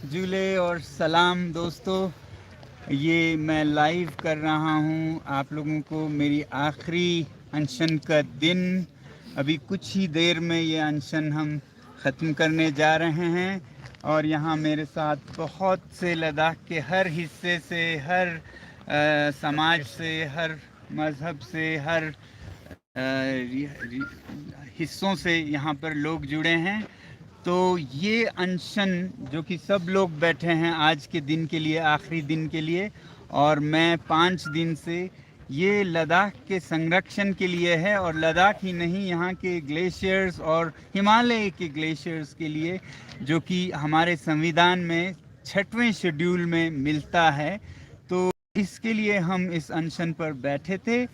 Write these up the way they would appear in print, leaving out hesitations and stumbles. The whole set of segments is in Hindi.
जुले और सलाम दोस्तों। ये मैं लाइव कर रहा हूँ आप लोगों को मेरी आखिरी अनशन का दिन। अभी कुछ ही देर में ये अनशन हम ख़त्म करने जा रहे हैं और यहाँ मेरे साथ बहुत से लद्दाख के हर हिस्से से, हर समाज से, हर मज़हब से, हर हिस्सों से यहाँ पर लोग जुड़े हैं। तो ये अनशन जो कि सब लोग बैठे हैं आज के दिन के लिए, आखिरी दिन के लिए, और मैं 5 दिन से ये लद्दाख के संरक्षण के लिए है। और लद्दाख ही नहीं, यहाँ के ग्लेशियर्स और हिमालय के ग्लेशियर्स के लिए, जो कि हमारे संविधान में 6वें शेड्यूल में मिलता है। तो इसके लिए हम इस अनशन पर बैठे थे।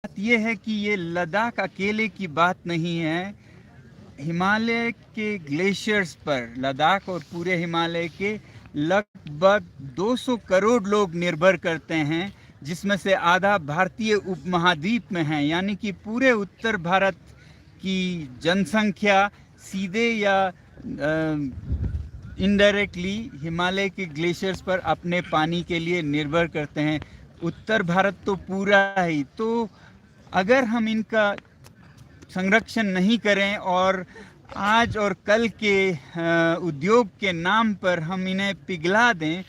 बात ये है कि ये लद्दाख अकेले की बात नहीं है। हिमालय के ग्लेशियर्स पर लद्दाख और पूरे हिमालय के लगभग 200 करोड़ लोग निर्भर करते हैं, जिसमें से आधा भारतीय उपमहाद्वीप में है। यानी कि पूरे उत्तर भारत की जनसंख्या सीधे या इनडायरेक्टली हिमालय के ग्लेशियर्स पर अपने पानी के लिए निर्भर करते हैं। उत्तर भारत तो पूरा ही। तो अगर हम इनका संरक्षण नहीं करें और आज और कल के उद्योग के नाम पर हम इन्हें पिघला दें,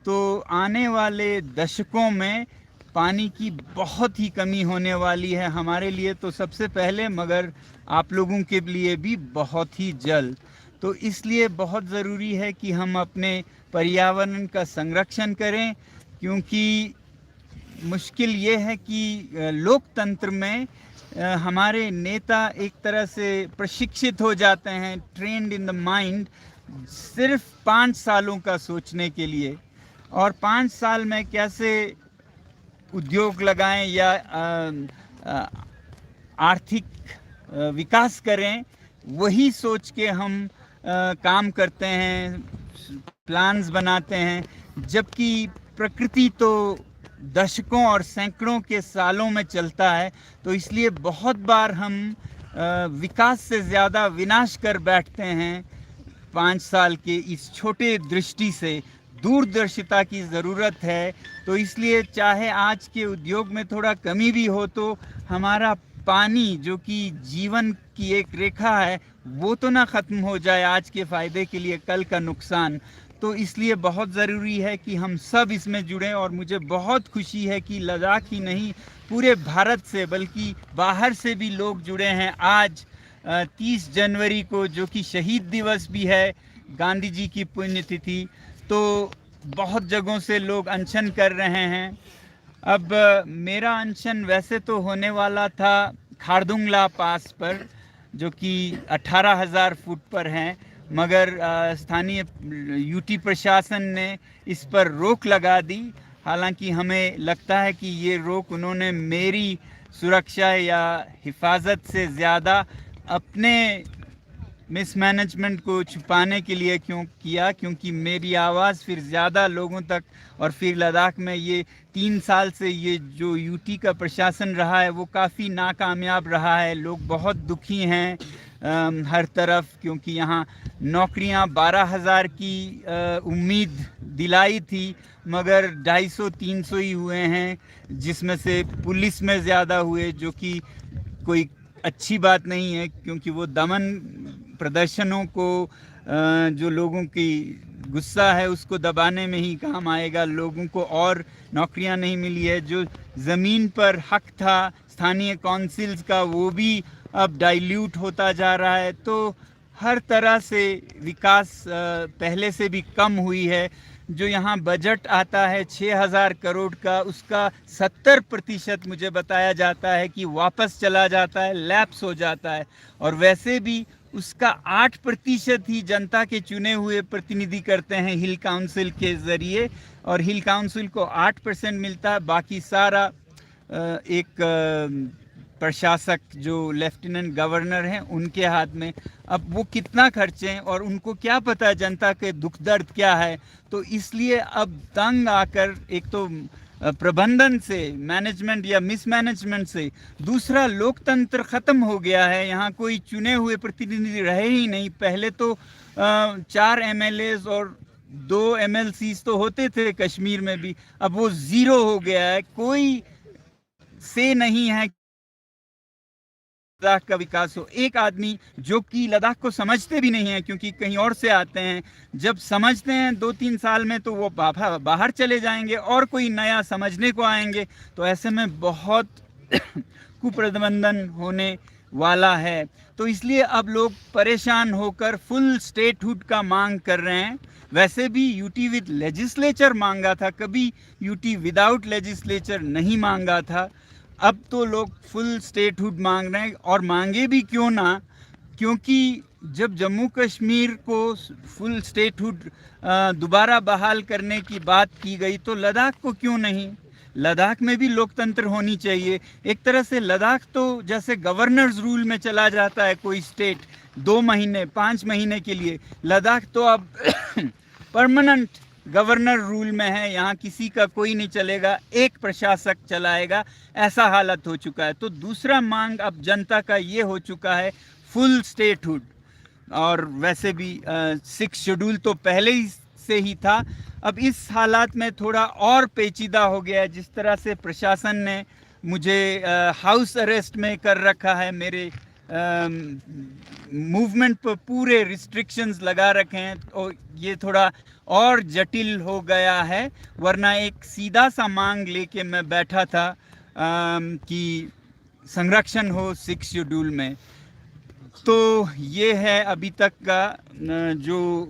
तो आने वाले दशकों में पानी की बहुत ही कमी होने वाली है, हमारे लिए तो सबसे पहले, मगर आप लोगों के लिए भी बहुत ही जल्द। तो इसलिए बहुत ज़रूरी है कि हम अपने पर्यावरण का संरक्षण करें, क्योंकि मुश्किल ये है कि लोकतंत्र में हमारे नेता एक तरह से प्रशिक्षित हो जाते हैं, ट्रेंड इन द माइंड, सिर्फ 5 सालों का सोचने के लिए, और 5 साल में कैसे उद्योग लगाएं या आर्थिक विकास करें, वही सोच के हम काम करते हैं, प्लान्स बनाते हैं। जबकि प्रकृति तो दशकों और सैकड़ों के सालों में चलता है। तो इसलिए बहुत बार हम विकास से ज़्यादा विनाश कर बैठते हैं। 5 साल के इस छोटे दृष्टि से दूरदर्शिता की ज़रूरत है। तो इसलिए चाहे आज के उद्योग में थोड़ा कमी भी हो, तो हमारा पानी जो कि जीवन की एक रेखा है, वो तो ना ख़त्म हो जाए आज के फ़ायदे के लिए, कल का नुकसान। तो इसलिए बहुत ज़रूरी है कि हम सब इसमें जुड़ें। और मुझे बहुत खुशी है कि लद्दाख ही नहीं, पूरे भारत से, बल्कि बाहर से भी लोग जुड़े हैं। आज 30 जनवरी को, जो कि शहीद दिवस भी है, गांधी जी की पुण्यतिथि, तो बहुत जगहों से लोग अनशन कर रहे हैं। अब मेरा अनशन वैसे तो होने वाला था खारदुंगला पास पर, जो कि 18,000 फुट पर हैं, मगर स्थानीय यूटी प्रशासन ने इस पर रोक लगा दी। हालांकि हमें लगता है कि ये रोक उन्होंने मेरी सुरक्षा या हिफाजत से ज़्यादा अपने मिसमैनेजमेंट को छुपाने के लिए क्यों किया, क्योंकि मेरी आवाज़ फिर ज़्यादा लोगों तक, और फिर लद्दाख में ये 3 साल से ये जो यूटी का प्रशासन रहा है वो काफ़ी नाकामयाब रहा है। लोग बहुत दुखी हैं हर तरफ, क्योंकि यहाँ नौकरियाँ 12,000 की उम्मीद दिलाई थी, मगर 250-300 ही हुए हैं, जिसमें से पुलिस में ज़्यादा हुए, जो कि कोई अच्छी बात नहीं है, क्योंकि वो दमन प्रदर्शनों को, जो लोगों की गुस्सा है उसको दबाने में ही काम आएगा। लोगों को और नौकरियां नहीं मिली है। जो ज़मीन पर हक था स्थानीय काउंसिल्स का, वो भी अब डाइल्यूट होता जा रहा है। तो हर तरह से विकास पहले से भी कम हुई है। जो यहाँ बजट आता है 6,000 करोड़ का, उसका 70% मुझे बताया जाता है कि वापस चला जाता है, लैप्स हो जाता है। और वैसे भी उसका 8% ही जनता के चुने हुए प्रतिनिधि करते हैं हिल काउंसिल के ज़रिए, और हिल काउंसिल को 8% मिलता है। बाकी सारा एक प्रशासक जो लेफ्टिनेंट गवर्नर हैं उनके हाथ में। अब वो कितना खर्चें और उनको क्या पता जनता के दुख दर्द क्या है। तो इसलिए अब तंग आकर, एक तो प्रबंधन से, मैनेजमेंट या मिसमैनेजमेंट से, दूसरा लोकतंत्र ख़त्म हो गया है। यहाँ कोई चुने हुए प्रतिनिधि रहे ही नहीं। पहले तो 4 MLAs और 2 MLCs तो होते थे कश्मीर में भी, अब वो 0 हो गया है। कोई से नहीं है लद्दाख का विकास हो। एक आदमी जो कि लद्दाख को समझते भी नहीं है, क्योंकि कहीं और से आते हैं, जब समझते हैं 2-3 साल में तो वो बाहर चले जाएंगे और कोई नया समझने को आएंगे, तो ऐसे में बहुत कुप्रबंधन होने वाला है। तो इसलिए अब लोग परेशान होकर फुल स्टेटहुड का मांग कर रहे हैं। वैसे भी यूटी विद लेजिस्लेचर मांगा था, कभी यूटी विदाउट लेजिस्लेचर नहीं मांगा था। अब तो लोग फुल स्टेटहुड मांग रहे हैं, और मांगे भी क्यों ना, क्योंकि जब जम्मू कश्मीर को फुल स्टेटहुड दोबारा बहाल करने की बात की गई, तो लद्दाख को क्यों नहीं? लद्दाख में भी लोकतंत्र होनी चाहिए। एक तरह से लद्दाख तो जैसे गवर्नर्स रूल में चला जाता है कोई स्टेट 2 महीने 5 महीने के लिए, लद्दाख तो अब परमानेंट गवर्नर रूल में है। यहाँ किसी का कोई नहीं चलेगा, एक प्रशासक चलाएगा, ऐसा हालत हो चुका है। तो दूसरा मांग अब जनता का ये हो चुका है फुल स्टेटहुड। और वैसे भी 6 शेड्यूल तो पहले ही से ही था। अब इस हालात में थोड़ा और पेचीदा हो गया है। जिस तरह से प्रशासन ने मुझे हाउस अरेस्ट में कर रखा है, मेरे मूवमेंट पर पूरे रिस्ट्रिक्शंस लगा रखे हैं, तो ये थोड़ा और जटिल हो गया है। वरना एक सीधा सा मांग लेके मैं बैठा था कि संरक्षण हो 6 शेड्यूल में। तो ये है अभी तक का जो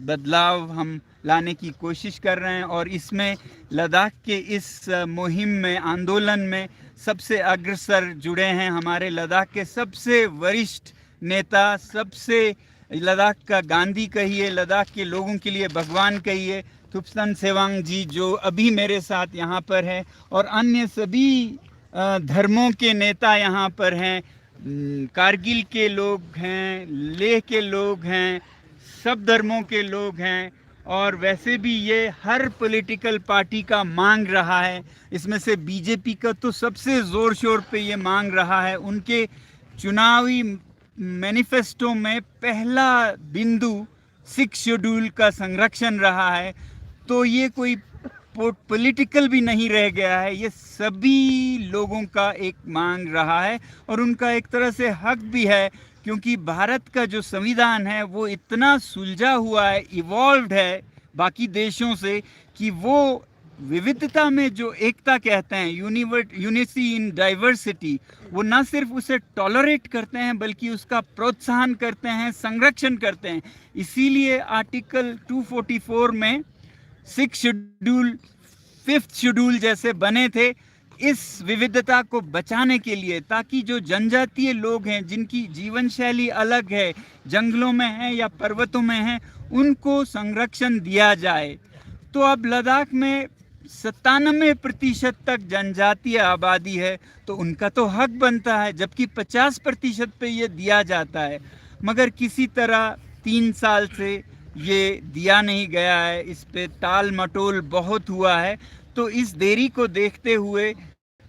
बदलाव हम लाने की कोशिश कर रहे हैं। और इसमें लद्दाख के इस मुहिम में, आंदोलन में सबसे अग्रसर जुड़े हैं हमारे लद्दाख के सबसे वरिष्ठ नेता, सबसे लद्दाख का गांधी कहिए, लद्दाख के लोगों के लिए भगवान कहिए, थुप्सन सेवांग जी, जो अभी मेरे साथ यहाँ पर है, और अन्य सभी धर्मों के नेता यहाँ पर हैं। कारगिल के लोग हैं, लेह के लोग हैं, सब धर्मों के लोग हैं। और वैसे भी ये हर पॉलिटिकल पार्टी का मांग रहा है। इसमें से बीजेपी का तो सबसे ज़ोर शोर पे ये मांग रहा है। उनके चुनावी मैनिफेस्टो में पहला बिंदु 6 शेड्यूल का संरक्षण रहा है। तो ये कोई पॉलिटिकल भी नहीं रह गया है, ये सभी लोगों का एक मांग रहा है। और उनका एक तरह से हक भी है, क्योंकि भारत का जो संविधान है वो इतना सुलझा हुआ है, इवॉल्व्ड है बाकी देशों से, कि वो विविधता में जो एकता कहते हैं, यूनिटी इन डाइवर्सिटी, वो ना सिर्फ उसे टॉलरेट करते हैं बल्कि उसका प्रोत्साहन करते हैं, संरक्षण करते हैं। इसीलिए आर्टिकल 244 में 6 शेड्यूल 5th शेड्यूल जैसे बने थे, इस विविधता को बचाने के लिए, ताकि जो जनजातीय लोग हैं जिनकी जीवन शैली अलग है, जंगलों में है या पर्वतों में है, उनको संरक्षण दिया जाए। तो अब लद्दाख में 97% तक जनजातीय आबादी है, तो उनका तो हक बनता है, जबकि 50% पे ये दिया जाता है। मगर किसी तरह 3 साल से ये दिया नहीं गया है, इस पे टाल मटोल बहुत हुआ है। तो इस देरी को देखते हुए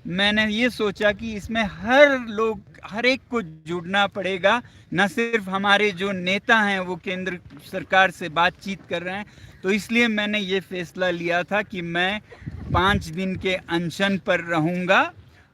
मैंने ये सोचा कि इसमें हर एक को जुड़ना पड़ेगा। न सिर्फ हमारे जो नेता हैं वो केंद्र सरकार से बातचीत कर रहे हैं, तो इसलिए मैंने ये फैसला लिया था कि मैं 5 दिन के अनशन पर रहूँगा।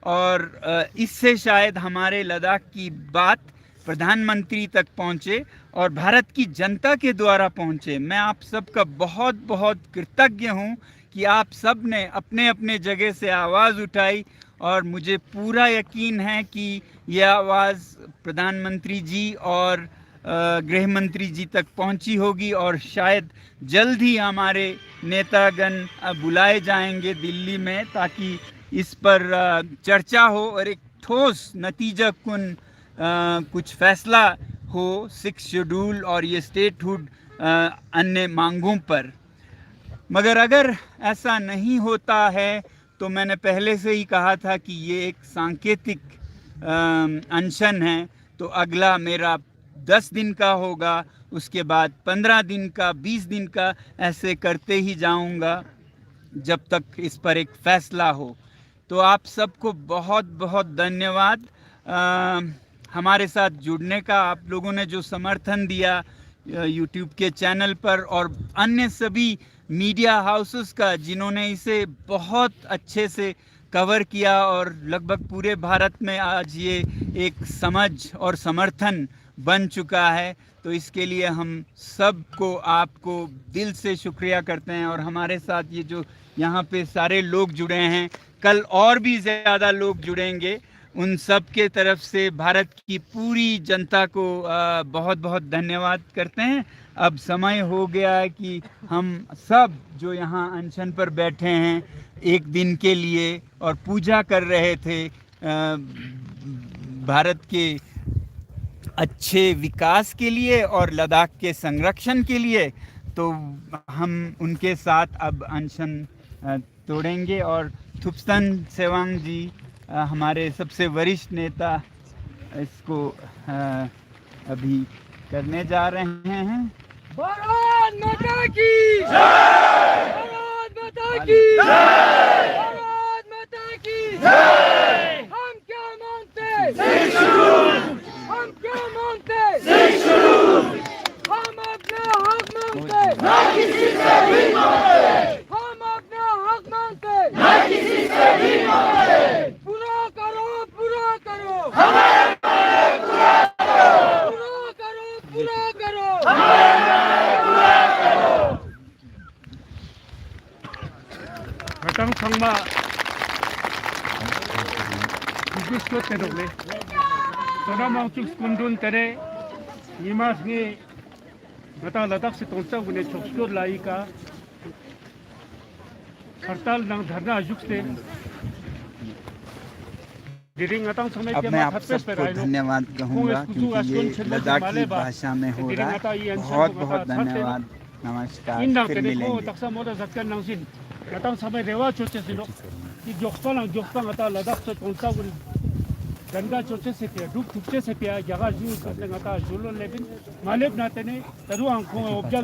और इससे शायद हमारे लद्दाख की बात प्रधानमंत्री तक पहुँचे और भारत की जनता के द्वारा पहुँचे। मैं आप सबका बहुत बहुत कृतज्ञ हूँ कि आप सब ने अपने अपने जगह से आवाज़ उठाई, और मुझे पूरा यकीन है कि यह आवाज़ प्रधानमंत्री जी और गृह मंत्री जी तक पहुंची होगी। और शायद जल्द ही हमारे नेतागण बुलाए जाएंगे दिल्ली में, ताकि इस पर चर्चा हो और एक ठोस नतीजा कुछ फैसला हो 6 शेड्यूल और ये स्टेटहुड अन्य मांगों पर। मगर अगर ऐसा नहीं होता है, तो मैंने पहले से ही कहा था कि ये एक सांकेतिक अनशन है। तो अगला मेरा 10 दिन का होगा, उसके बाद 15 दिन का, 20 दिन का, ऐसे करते ही जाऊंगा जब तक इस पर एक फैसला हो। तो आप सबको बहुत बहुत धन्यवाद हमारे साथ जुड़ने का। आप लोगों ने जो समर्थन दिया, यूट्यूब के चैनल पर और अन्य सभी मीडिया हाउसेस का जिन्होंने इसे बहुत अच्छे से कवर किया और लगभग पूरे भारत में आज ये एक समझ और समर्थन बन चुका है। तो इसके लिए हम सबको आपको दिल से शुक्रिया करते हैं। और हमारे साथ ये जो यहाँ पे सारे लोग जुड़े हैं, कल और भी ज़्यादा लोग जुड़ेंगे, उन सब के तरफ से भारत की पूरी जनता को बहुत बहुत धन्यवाद करते हैं। अब समय हो गया है कि हम सब जो यहाँ अनशन पर बैठे हैं एक दिन के लिए और पूजा कर रहे थे भारत के अच्छे विकास के लिए और लद्दाख के संरक्षण के लिए, तो हम उनके साथ अब अनशन तोड़ेंगे। और थुप्सन सेवांग जी हमारे सबसे वरिष्ठ नेता इसको अभी करने जा रहे हैं। भारत माता की जय! भारत माता की जय! भारत माता की जय! हम क्या मांगते? हम क्या मांगते? हम अपना हक मांगते, ना किसी से भी मांगते। हम अपना हक मांगते, ना किसी से भी मांगते। पूरा करो, पूरा करो, हमारे पूरा करो, पूरा करो, पूरा करो, हमारे पूरा करो। Batang sangma Kugus te dogle Sona mangchuk skundun tere Imas ni Bata Ladakh se tongsa gune chokskor lai ka हड़ताल नंग धरना अजुकते अब मैं आप सबको धन्यवाद कहूँगा क्योंकि ये लद्दाख की भाषा में हो रहा है। बहुत बहुत धन्यवाद, नमस्कार, फिर मिलेंगे। तक्सा मोदा जक्कन नंगसिन लतांग समय रेवा चोचे सिलो कि जोक्सपांग अता लद्दाख से तोंसा गुन गंगा चोचे से पिया दुख तुपचे से पिया जगह जू करने अता जुलो लेकिन मालेब नाते ने तरु आंखों ऑब्जल